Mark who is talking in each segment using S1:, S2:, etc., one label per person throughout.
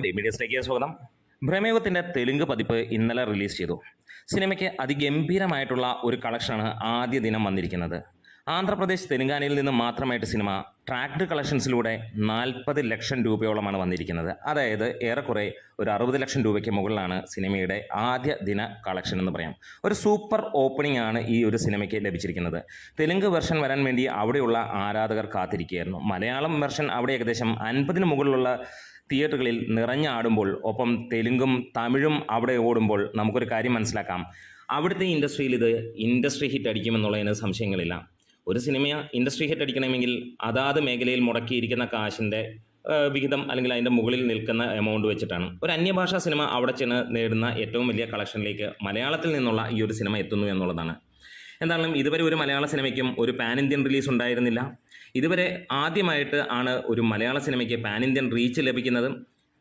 S1: Great മീഡിയസിലേക്ക് സ്വാഗതം. ഭ്രമയുഗത്തിൻ്റെ തെലുങ്ക് പതിപ്പ് ഇന്നലെ റിലീസ് ചെയ്തു. സിനിമയ്ക്ക് അതിഗംഭീരമായിട്ടുള്ള ഒരു കളക്ഷനാണ് ആദ്യ ദിനം വന്നിരിക്കുന്നത്. ആന്ധ്രാപ്രദേശ് തെലുങ്കാനയിൽ നിന്ന് മാത്രമായിട്ട് സിനിമ ട്രാക്ഡ് കളക്ഷൻസിലൂടെ 40 ലക്ഷം രൂപയോളമാണ് വന്നിരിക്കുന്നത്. അതായത് ഏറെക്കുറെ ഒരു 60 ലക്ഷം രൂപയ്ക്ക് മുകളിലാണ് സിനിമയുടെ ആദ്യ ദിന കളക്ഷൻ എന്ന് പറയാം. ഒരു സൂപ്പർ ഓപ്പണിംഗ് ആണ് ഈ ഒരു സിനിമയ്ക്ക് ലഭിച്ചിരിക്കുന്നത്. തെലുങ്ക് വെർഷൻ വരാൻ വേണ്ടി അവിടെയുള്ള ആരാധകർ കാത്തിരിക്കുകയായിരുന്നു. മലയാളം വെർഷൻ അവിടെ ഏകദേശം 50-ന് മുകളിലുള്ള തിയേറ്ററുകളിൽ നിറഞ്ഞാടുമ്പോൾ, ഒപ്പം തെലുങ്കും തമിഴും അവിടെ ഓടുമ്പോൾ നമുക്കൊരു കാര്യം മനസ്സിലാക്കാം. അവിടുത്തെ ഇൻഡസ്ട്രിയിൽ ഇത് ഇൻഡസ്ട്രി ഹിറ്റ് അടിക്കുമെന്നുള്ളതിന് സംശയങ്ങളില്ല. ഒരു സിനിമ ഇൻഡസ്ട്രി ഹിറ്റ് അടിക്കണമെങ്കിൽ അതാത് മേഖലയിൽ മുടക്കിയിരിക്കുന്ന കാശിൻ്റെ വിഹിതം അല്ലെങ്കിൽ അതിൻ്റെ മുകളിൽ നിൽക്കുന്ന എമൗണ്ട് വെച്ചിട്ടാണ്. ഒരു അന്യഭാഷാ സിനിമ അവിടെ ചെന്ന് നേടുന്ന ഏറ്റവും വലിയ കളക്ഷനിലേക്ക് മലയാളത്തിൽ നിന്നുള്ള ഈ ഒരു സിനിമ എത്തുന്നു എന്നുള്ളതാണ്. എന്താണെങ്കിലും ഇതുവരെ ഒരു മലയാള സിനിമയ്ക്കും ഒരു പാൻ ഇന്ത്യൻ റിലീസ് ഉണ്ടായിരുന്നില്ല. ഇതുവരെ ആദ്യമായിട്ട് ആണ് ഒരു മലയാള സിനിമയ്ക്ക് പാൻ ഇന്ത്യൻ റീച്ച് ലഭിക്കുന്നത്.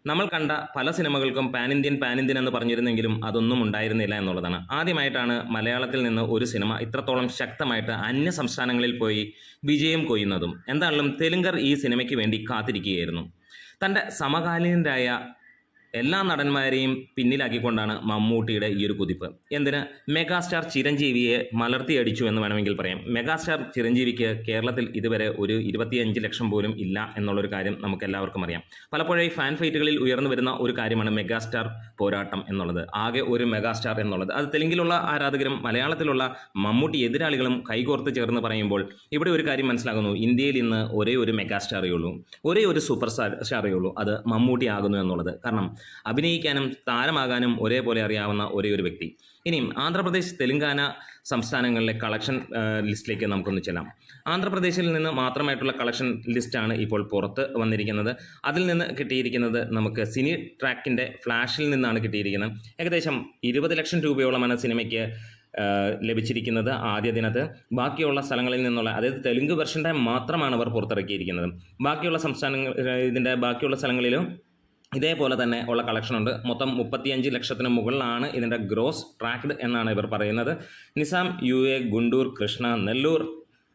S1: നമ്മൾ കണ്ട പല സിനിമകൾക്കും പാൻ ഇന്ത്യൻ എന്ന് പറഞ്ഞിരുന്നെങ്കിലും അതൊന്നും ഉണ്ടായിരുന്നില്ല എന്നുള്ളതാണ്. ആദ്യമായിട്ടാണ് മലയാളത്തിൽ നിന്ന് ഒരു സിനിമ ഇത്രത്തോളം ശക്തമായിട്ട് അന്യ സംസ്ഥാനങ്ങളിൽ പോയി വിജയം കൊയ്യുന്നതും. എന്താണെങ്കിലും തെലുങ്കർ ഈ സിനിമയ്ക്ക് വേണ്ടി കാത്തിരിക്കുകയായിരുന്നു. തൻ്റെ സമകാലീനരായ എല്ലാ നടന്മാരെയും പിന്നിലാക്കിക്കൊണ്ടാണ് മമ്മൂട്ടിയുടെ ഈ ഒരു കുതിപ്പ്. എന്തിന്? മെഗാസ്റ്റാർ ചിരഞ്ജീവിയെ മലർത്തിയടിച്ചു എന്ന് വേണമെങ്കിൽ പറയാം. മെഗാസ്റ്റാർ ചിരഞ്ജീവിക്ക് കേരളത്തിൽ ഇതുവരെ ഒരു 25 ലക്ഷം പോലും ഇല്ല എന്നുള്ളൊരു കാര്യം നമുക്ക് എല്ലാവർക്കും അറിയാം. പലപ്പോഴും ഈ ഫാൻ ഫൈറ്റുകളിൽ ഉയർന്നു വരുന്ന ഒരു കാര്യമാണ് മെഗാസ്റ്റാർ പോരാട്ടം എന്നുള്ളത്. ആകെ ഒരു മെഗാസ്റ്റാർ എന്നുള്ളത് അത് തെലുങ്കിലുള്ള ആരാധകരും മലയാളത്തിലുള്ള മമ്മൂട്ടി എതിരാളികളും കൈകോർത്ത് ചേർന്ന് പറയുമ്പോൾ ഇവിടെ ഒരു കാര്യം മനസ്സിലാകുന്നു. ഇന്ത്യയിൽ ഇന്ന് ഒരേ ഒരു മെഗാസ്റ്റാറേ ഉള്ളൂ, ഒരേ ഒരു സൂപ്പർ സ്റ്റാറേ ഉള്ളൂ, അത് മമ്മൂട്ടി ആകുന്നു എന്നുള്ളത്. കാരണം അഭിനയിക്കാനും താരമാകാനും ഒരേപോലെ അറിയാവുന്ന ഒരേ ഒരു വ്യക്തി. ഇനിയും ആന്ധ്രാപ്രദേശ് തെലുങ്കാന സംസ്ഥാനങ്ങളിലെ കളക്ഷൻ ലിസ്റ്റിലേക്ക് നമുക്കൊന്ന് ചെല്ലാം. ആന്ധ്രാപ്രദേശിൽ നിന്ന് മാത്രമായിട്ടുള്ള കളക്ഷൻ ലിസ്റ്റാണ് ഇപ്പോൾ പുറത്ത് വന്നിരിക്കുന്നത്. അതിൽ നിന്ന് കിട്ടിയിരിക്കുന്നത് നമുക്ക് സിനി ട്രാക്കിൻ്റെ ഫ്ലാഷിൽ നിന്നാണ് കിട്ടിയിരിക്കുന്നത്. ഏകദേശം 20 ലക്ഷം രൂപയോളമാണ് സിനിമയ്ക്ക് ലഭിച്ചിരിക്കുന്നത് ആദ്യ ദിനത്ത്. ബാക്കിയുള്ള സ്ഥലങ്ങളിൽ നിന്നുള്ള, അതായത് തെലുങ്ക് വെർഷൻ്റെ മാത്രമാണ് അവർ പുറത്തിറക്കിയിരിക്കുന്നത്. ബാക്കിയുള്ള സംസ്ഥാനങ്ങൾ, ഇതിൻ്റെ ബാക്കിയുള്ള സ്ഥലങ്ങളിലും ഇതേപോലെ തന്നെ ഉള്ള കളക്ഷനുണ്ട്. മൊത്തം 35 ലക്ഷത്തിന് മുകളിലാണ് ഇതിൻ്റെ ഗ്രോസ് ട്രാക്ഡ് എന്നാണ് ഇവർ പറയുന്നത്. Nizam, UA, Guntur, Krishna, Nellore,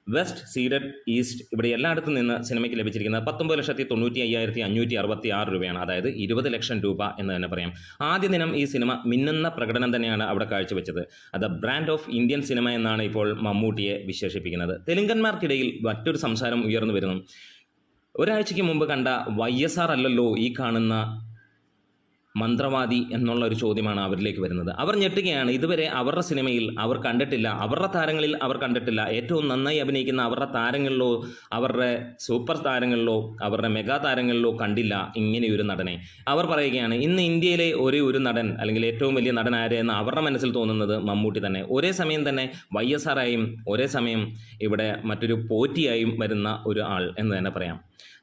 S1: west, ceded, east, ഇവിടെ എല്ലായിടത്തും നിന്ന് സിനിമയ്ക്ക് ലഭിച്ചിരിക്കുന്നത് 19,95,566 രൂപയാണ്. അതായത് 20 ലക്ഷം രൂപ എന്ന് തന്നെ പറയാം. ആദ്യ ദിനം ഈ സിനിമ മിന്നുന്ന പ്രകടനം തന്നെയാണ് അവിടെ കാഴ്ചവെച്ചത്. അത് ബ്രാൻഡ് ഓഫ് ഇന്ത്യൻ സിനിമ എന്നാണ് ഇപ്പോൾ മമ്മൂട്ടിയെ വിശേഷിപ്പിക്കുന്നത്. തെലുങ്കന്മാർക്കിടയിൽ മറ്റൊരു സംസാരം ഉയർന്നു വരുന്നു. ഒരാഴ്ചയ്ക്ക് മുമ്പ് കണ്ട YSR അല്ലല്ലോ ഈ കാണുന്ന മന്ത്രവാദി എന്നുള്ള ഒരു ചോദ്യമാണ് അവരിലേക്ക് വരുന്നത്. അവർ ഞെട്ടുകയാണ്. ഇതുവരെ അവരുടെ സിനിമയിൽ അവർ കണ്ടിട്ടില്ല, അവരുടെ താരങ്ങളിൽ അവർ കണ്ടിട്ടില്ല, ഏറ്റവും നന്നായി അഭിനയിക്കുന്ന അവരുടെ താരങ്ങളിലോ അവരുടെ സൂപ്പർ താരങ്ങളിലോ അവരുടെ മെഗാ താരങ്ങളിലോ കണ്ടില്ല ഇങ്ങനെയൊരു നടനെ. അവർ പറയുകയാണ് ഇന്ന് ഇന്ത്യയിലെ ഒരു നടൻ അല്ലെങ്കിൽ ഏറ്റവും വലിയ നടൻ ആര് എന്ന് അവരുടെ മനസ്സിൽ തോന്നുന്നത് മമ്മൂട്ടി തന്നെ. ഒരേ സമയം തന്നെ YSR ആയും ഒരേ സമയം ഇവിടെ മറ്റൊരു പോറ്റിയായും വരുന്ന ഒരു ആൾ എന്ന് തന്നെ പറയാം.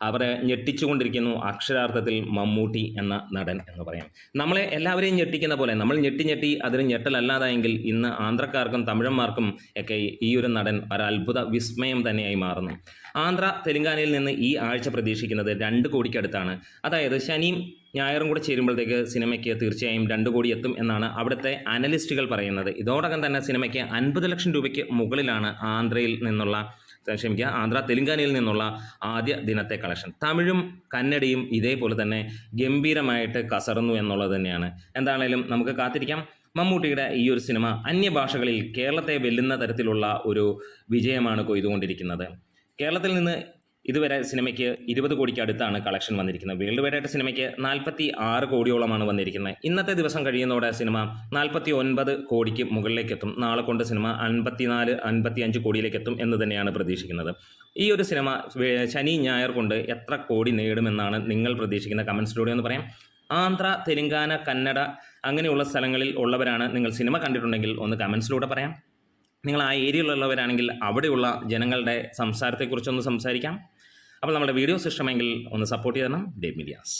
S1: അവരെ ഞെട്ടിച്ചുകൊണ്ടിരിക്കുന്നു അക്ഷരാർത്ഥത്തിൽ മമ്മൂട്ടി എന്ന നടൻ എന്ന് പറയാം. നമ്മളെ എല്ലാവരെയും ഞെട്ടിക്കുന്ന പോലെ നമ്മൾ ഞെട്ടി അതിന് ഞെട്ടലല്ലാതായെങ്കിൽ ഇന്ന് ആന്ധ്രക്കാർക്കും തമിഴന്മാർക്കും ഒക്കെ ഈ ഒരു നടൻ ഒരു അത്ഭുത വിസ്മയം തന്നെയായി മാറുന്നു. ആന്ധ്ര തെലുങ്കാനയിൽ നിന്ന് ഈ ആഴ്ച പ്രതീക്ഷിക്കുന്നത് 2 കോടിക്കടുത്താണ്. അതായത് ശനിയും ഞായറും കൂടെ ചേരുമ്പോഴത്തേക്ക് സിനിമയ്ക്ക് തീർച്ചയായും 2 കോടി എത്തും എന്നാണ് അവിടുത്തെ അനലിസ്റ്റുകൾ പറയുന്നത്. ഇതോടകം തന്നെ സിനിമയ്ക്ക് 50 ലക്ഷം രൂപയ്ക്ക് മുകളിലാണ് ആന്ധ്ര തെലുങ്കാനയിൽ നിന്നുള്ള ആദ്യ ദിനത്തെ കളക്ഷൻ. തമിഴും കന്നഡയും ഇതേപോലെ തന്നെ ഗംഭീരമായിട്ട് കസറുന്നു എന്നുള്ളത് തന്നെയാണ്. എന്താണേലും നമുക്ക് കാത്തിരിക്കാം. മമ്മൂട്ടിയുടെ ഈ ഒരു സിനിമ അന്യഭാഷകളിൽ കേരളത്തെ വെല്ലുന്ന തരത്തിലുള്ള ഒരു വിജയമാണ് കൊയ്തുകൊണ്ടിരിക്കുന്നത്. കേരളത്തിൽ നിന്ന് ഇതുവരെ സിനിമയ്ക്ക് 20 കോടിക്ക് അടുത്താണ് കളക്ഷൻ വന്നിരിക്കുന്നത്. വേൾഡ് വൈഡ് ആയിട്ട് സിനിമയ്ക്ക് 46 കോടിയോളമാണ് വന്നിരിക്കുന്നത്. ഇന്നത്തെ ദിവസം കഴിയുന്നതോടെ സിനിമ 49 കോടിക്ക് മുകളിലേക്ക് എത്തും. നാളെ കൊണ്ട് സിനിമ 54-55 കോടിയിലേക്ക് എത്തും എന്ന് തന്നെയാണ് പ്രതീക്ഷിക്കുന്നത്. ഈ ഒരു സിനിമ ശനി ഞായർ കൊണ്ട് എത്ര കോടി നേടുമെന്നാണ് നിങ്ങൾ പ്രതീക്ഷിക്കുന്ന കമൻസിലൂടെ എന്ന് പറയാം. ആന്ധ്ര, തെലുങ്കാന, കന്നഡ അങ്ങനെയുള്ള സ്ഥലങ്ങളിൽ ഉള്ളവരാണ് നിങ്ങൾ സിനിമ കണ്ടിട്ടുണ്ടെങ്കിൽ ഒന്ന് കമൻസിലൂടെ പറയാം. നിങ്ങൾ ആ ഏരിയയിലുള്ളവരാണെങ്കിൽ അവിടെയുള്ള ജനങ്ങളുടെ സംസാരത്തെക്കുറിച്ചൊന്ന് സംസാരിക്കാം. അപ്പോൾ നമ്മുടെ വീഡിയോസ് ഇഷ്ടമെങ്കിൽ ഒന്ന് സപ്പോർട്ട് ചെയ്യണം. Great medias.